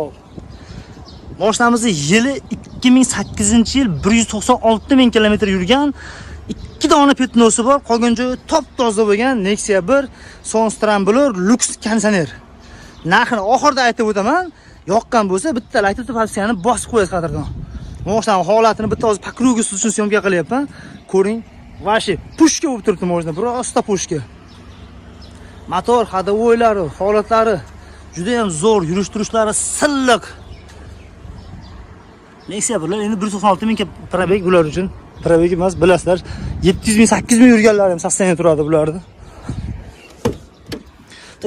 Xo'p. Mashinamizning yili 2008-yil 196 ming kilometr yurgan, 2 dona petnosi bor, qolgan joyi top-toza bo'lgan Nexia 1 Sonstramblor Lux konditsioner. Narxini oxirida aytib o'taman. Yoqqan bo'lsa bitta like topsiyani bosib qo'yasiz qadrdon. Mashinaning holatini bitta o'zi pakrugi uchun syomka qilyapman. Ko'ring, vashi pushka bo'lib turibdi mashina, prosta pushka. Motor hadovoylari, holatlari juda ham zo'r, yurish-turishlari silliq. Nexia bular endi 196 ming probeg bular uchun. Probeg emas, bilasizlar, 700 ming, 800 ming yurganlar ham sostavda turadi bularni.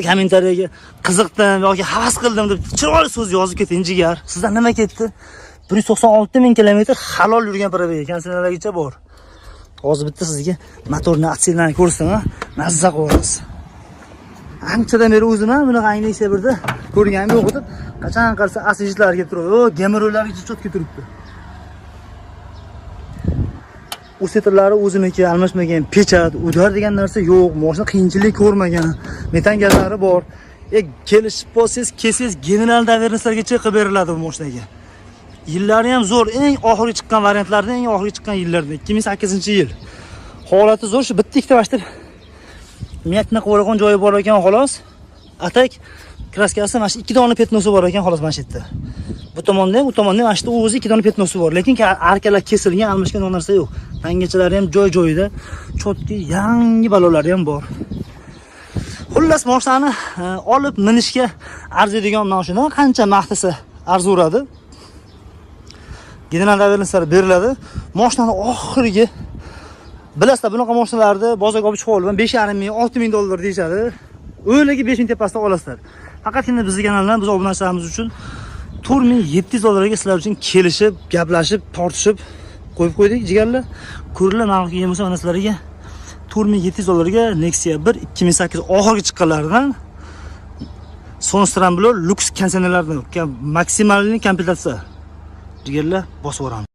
Kommentariyaga qiziqdim yoki havas qildim deb chiroyli so'z yozib keting jigar. Sizdan nima ketdi? 196 ming kilometr halol yurgan probeg konditsionerlargacha bor. Hozir bitta sizga motorni aksiyalarini ko'rsam, mazza qilasiz. Anchadan beri o'zim ham buni Nexia 1da ko'rganim yo'q edi. Qachon qarasa asijlar kelib turadi. O, gemirollarga chotga turibdi. Usetrlari o'ziniki, almashmagan, pechat, udar degan narsa yo'q. Mashina qiyinchilik ko'rmagan. Metan gazlari bor. Kelishib bo'lsangiz, kelsangiz general davernislargacha qilib beriladi bu mashinaga. Yillari ham zo'r. Eng oxirgi chiqqan variantlardan eng oxirgi chiqqan yillarda 2008-yil. Holati zo'r, shu bitta ikkita vashtir miyakni qo'ygan joyi bor ekan xolos. Atak kraskasi mana shu 2 dona petnosi bor ekan xolos mana shu yerda. Bu tomonda ham, u tomonda ham mana shu o'zi 2 dona petnosi bor, lekin arkalar kesilgan, almashgan narsa yo'q. Tangachalari ham joy-joyida, chotki yangi balolari ham bor. Xullas mashinani olib minishga arziydigan mashina qancha maqtasa arzuvradi. General davernislar beriladi. Mashinani oxirgi bilasizlar, bunaqa mashinalarni bozorga olib chiqib olib 5,5 ming, 6 ming dollar deyishadi. O'yligi 5 ming tepasida olasizlar. Faqatgina bizning kanaldan biz obunachilarimiz uchun 4700 dollarga sizlar uchun kelishib, gaplashib, tortishib qo'yib qo'ydik jigarlar. Ko'rlar narxi kelgan bo'lsa, mana sizlarga 4700 dollarga Nexia 1 2008 oxirgi chiqqanlaridan Sonstramblor Lux konditsionerlardan maksimalni komplektatsiya jigarlar bosib o'ramiz.